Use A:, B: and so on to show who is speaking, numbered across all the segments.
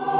A: Hello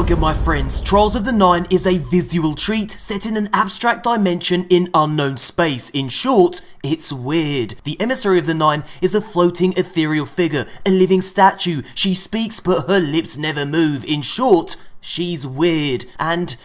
A: again my friends, Trials of the Nine is a visual treat set in an abstract dimension in unknown space. In short, it's weird. The Emissary of the Nine is a floating ethereal figure, a living statue. She speaks but her lips never move. In short, she's weird. And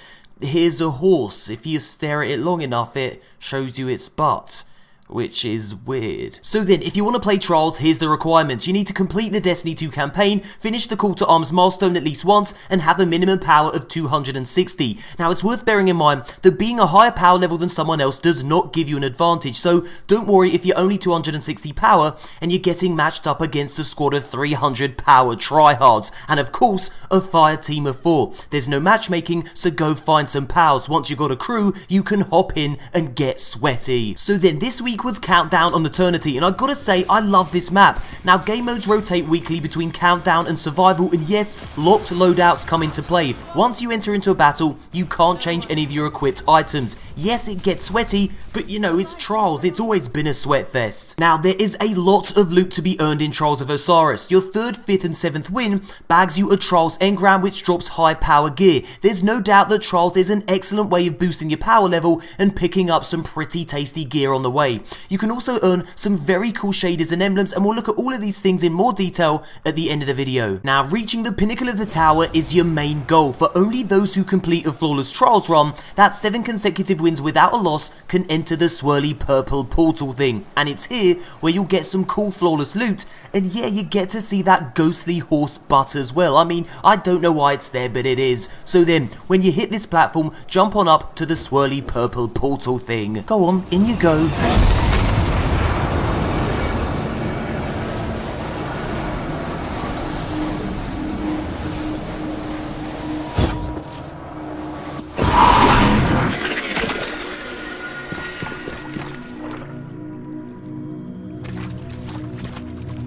A: here's a horse. If you stare at it long enough, it shows you its butt, which is weird. So then, if you want to play Trials, here's the requirements. You need to complete the Destiny 2 campaign, finish the Call to Arms milestone at least once, and have a minimum power of 260. Now, it's worth bearing in mind that being a higher power level than someone else does not give you an advantage, so don't worry if you're only 260 power and you're getting matched up against a squad of 300 power tryhards, and of course, a fire team of 4. There's no matchmaking, so go find some pals. Once you've got a crew, you can hop in and get sweaty. So then, this week was Countdown on Eternity, and I've got to say, I love this map. Now, game modes rotate weekly between Countdown and Survival, and yes, locked loadouts come into play. Once you enter into a battle, you can't change any of your equipped items. Yes, it gets sweaty, but you know, it's Trials, it's always been a sweat fest. Now, there is a lot of loot to be earned in Trials of Osiris. Your 3rd, 5th, and 7th win bags you a Trials Engram which drops high power gear. There's no doubt that Trials is an excellent way of boosting your power level and picking up some pretty tasty gear on the way. You can also earn some very cool shaders and emblems, and we'll look at all of these things in more detail at the end of the video. Now, reaching the pinnacle of the tower is your main goal. For only those who complete a flawless Trials run, that 7 consecutive wins without a loss can enter the swirly purple portal thing. And it's here where you'll get some cool flawless loot, and yeah, you get to see that ghostly horse butt as well. I mean, I don't know why it's there, but it is. So then, when you hit this platform, jump on up to the swirly purple portal thing. Go on, in you go.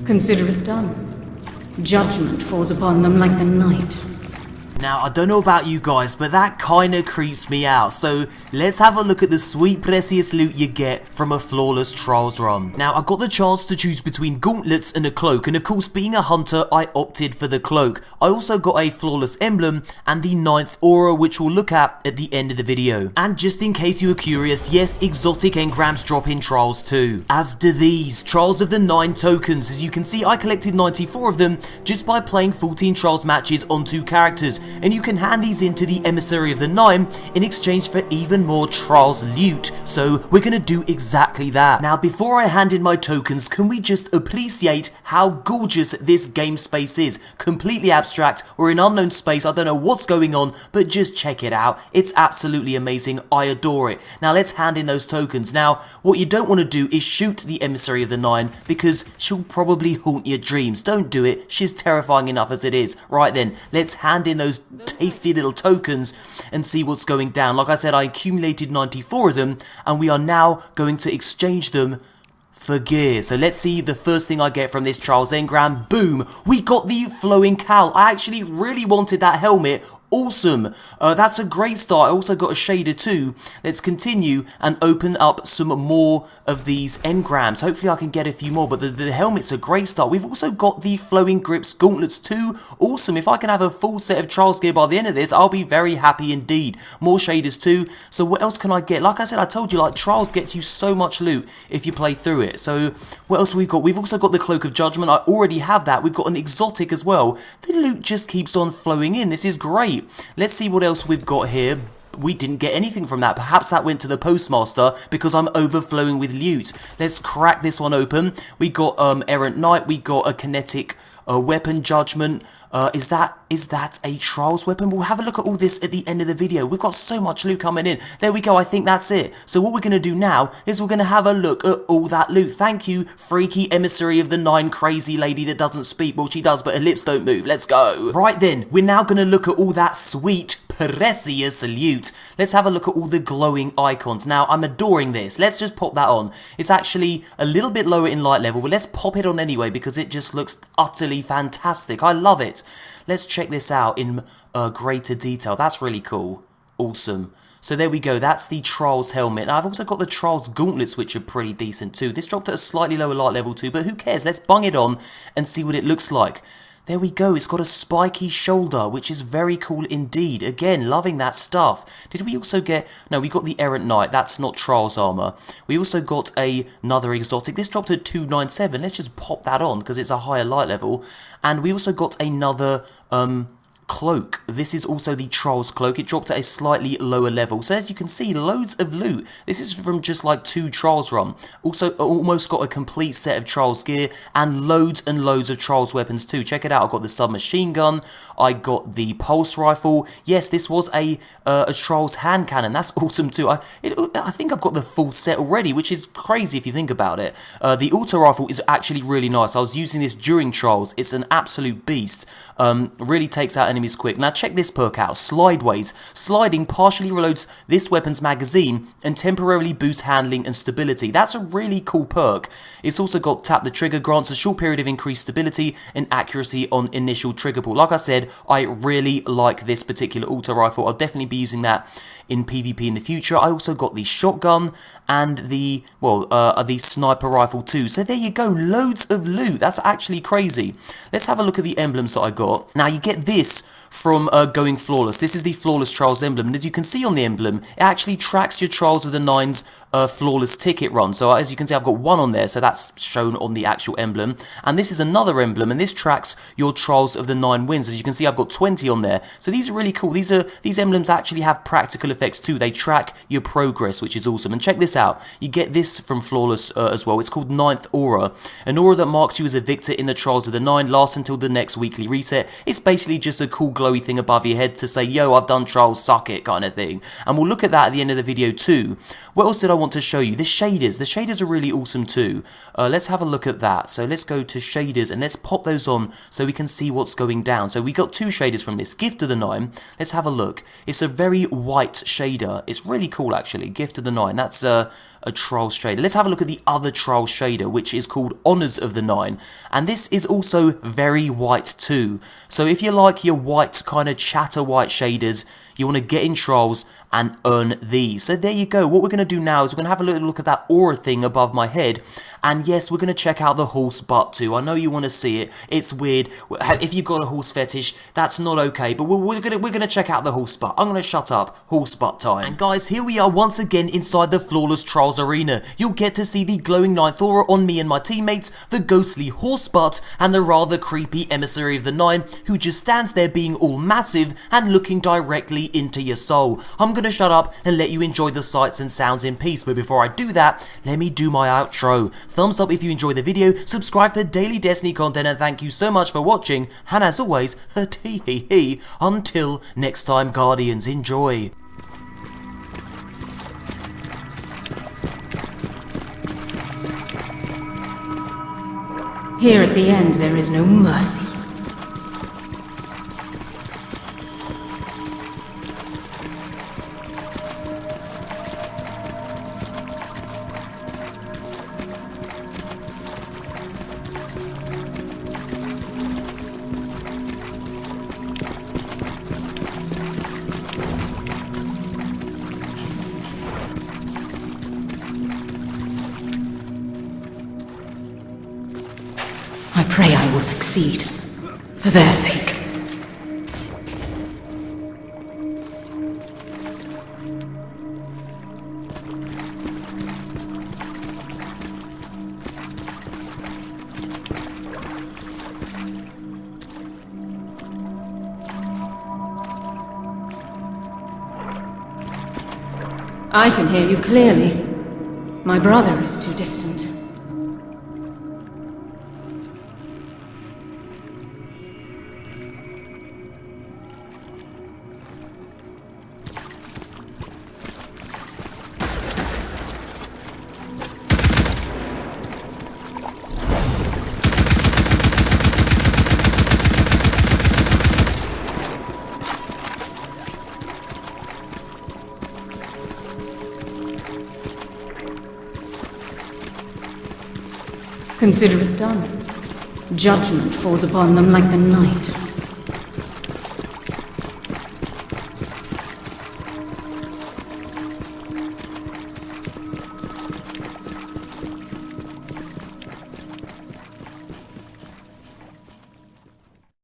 B: Consider it done. Judgment falls upon them like the night.
A: Now, I don't know about you guys, but that kinda creeps me out, so let's have a look at the sweet precious loot you get from a flawless Trials run. Now, I got the chance to choose between gauntlets and a cloak, and of course, being a hunter, I opted for the cloak. I also got a flawless emblem and the 9th aura, which we'll look at the end of the video. And just in case you were curious, yes, exotic engrams drop in Trials too, as do these Trials of the 9 tokens. As you can see, I collected 94 of them just by playing 14 Trials matches on 2 characters. And you can hand these in to the Emissary of the Nine in exchange for even more Trials loot. So we're gonna do exactly that. Now, before I hand in my tokens, can we just appreciate how gorgeous this game space is? Completely abstract, we're in unknown space, I don't know what's going on, but just check it out. It's absolutely amazing, I adore it. Now let's hand in those tokens. Now, what you don't want to do is shoot the Emissary of the Nine, because she'll probably haunt your dreams. Don't do it, she's terrifying enough as it is. Right then, let's hand in those tasty little tokens and see what's going down. Like I said, I accumulated 94 of them, and we are now going to exchange them for gear. So let's see the first thing I get from this Trials Engram. Boom! We got the flowing cowl. I actually really wanted that helmet. Awesome. That's a great start. I also got a shader too. Let's continue and open up some more of these engrams. Hopefully I can get a few more, but the helmet's a great start. We've also got the flowing grips gauntlets too. Awesome. If I can have a full set of Trials gear by the end of this, I'll be very happy indeed. More shaders too. So what else can I get? Like I said, I told you, like, Trials gets you so much loot if you play through it. So what else have we got? We've also got the Cloak of Judgment. I already have that. We've got an exotic as well. The loot just keeps on flowing in. This is great. Let's see what else we've got here. We didn't get anything from that. Perhaps that went to the postmaster because I'm overflowing with loot. Let's crack this one open. We got Errant Knight. We got a kinetic weapon judgment. Is that a Trials weapon? We'll have a look at all this at the end of the video. We've got so much loot coming in. There we go. I think that's it. So what we're going to do now is we're going to have a look at all that loot. Thank you, freaky Emissary of the Nine, crazy lady that doesn't speak. Well, she does, but her lips don't move. Let's go. Right then, we're now going to look at all that sweet, precious loot. Let's have a look at all the glowing icons. Now, I'm adoring this. Let's just pop that on. It's actually a little bit lower in light level, but let's pop it on anyway because it just looks utterly fantastic. I love it. Let's check this out in greater detail. That's really cool. Awesome. So there we go, that's the Trials helmet. Now I've also got the Trials gauntlets, which are pretty decent too. This dropped at a slightly lower light level too, but who cares? Let's bung it on and see what it looks like. There we go, it's got a spiky shoulder, which is very cool indeed. Again, loving that stuff. Did we also get... No, we got the Errant Knight, that's not Trials armor. We also got another exotic. This dropped at 297, let's just pop that on, because it's a higher light level. And we also got another... cloak. This is also the Trials cloak. It dropped at a slightly lower level. So as you can see, loads of loot. This is from just like 2 Trials run. Also, almost got a complete set of Trials gear and loads of Trials weapons too. Check it out. I got the submachine gun. I got the pulse rifle. Yes, this was a Trials hand cannon. That's awesome too. I think I've got the full set already, which is crazy if you think about it. The auto rifle is actually really nice. I was using this during Trials. It's an absolute beast. Really takes out enemies quick. Now check this perk out, Slideways. Sliding partially reloads this weapon's magazine and temporarily boosts handling and stability. That's a really cool perk. It's also got Tap the Trigger, grants a short period of increased stability and accuracy on initial trigger pull. Like I said, I really like this particular auto rifle. I'll definitely be using that in PvP in the future. I also got the shotgun and the, well, the sniper rifle too. So there you go, loads of loot. That's actually crazy. Let's have a look at the emblems that I got. Now you get this from going flawless. This is the flawless Trials emblem, and as you can see on the emblem, it actually tracks your Trials of the Nine's flawless ticket run. So as you can see, I've got 1 on there, so that's shown on the actual emblem. And this is another emblem, and this tracks your Trials of the 9 wins. As you can see, I've got 20 on there. So these are really cool. These emblems actually have practical effects too. They track your progress, which is awesome. And check this out. You get this from flawless as well. It's called 9th Aura. An aura that marks you as a victor in the Trials of the 9, lasts until the next weekly reset. It's basically just a cool glowy thing above your head to say, yo, I've done Trials, suck it, kind of thing. And we'll look at that at the end of the video too. What else did I want to show you? The shaders. The shaders are really awesome too. Let's have a look at that. So let's go to shaders and let's pop those on so we can see what's going down. So we got 2 shaders from this. Gift of the 9. Let's have a look. It's a very white shader. It's really cool actually. Gift of the 9. That's a Trials shader. Let's have a look at the other Trials shader, which is called Honours of the 9. And this is also very white too. So if you like your white kind of chatter white shaders, you want to get in Trials and earn these. So there you go. What we're going to do now is we're going to have a little look at that aura thing above my head. And yes, we're going to check out the horse butt too. I know you want to see it. It's weird. If you've got a horse fetish, that's not okay. But we're going to check out the horse butt. I'm going to shut up. Horse butt time. And guys, here we are once again inside the Flawless Trials arena. You'll get to see the glowing 9th aura on me and my teammates, the ghostly horse butt, and the rather creepy emissary of the 9, who just stands there being all massive and looking directly into your soul. I'm going to shut up and let you enjoy the sights and sounds in peace, but before I do that, let me do my outro. Thumbs up if you enjoyed the video, subscribe for daily Destiny content, and thank you so much for watching, and as always, tee-hee-hee, until next time, Guardians, enjoy.
B: Here at the end, there is no mercy. I pray I will succeed, for their sake. I can hear you clearly. My brother is too distant. Consider it done. Judgment falls upon them like the night.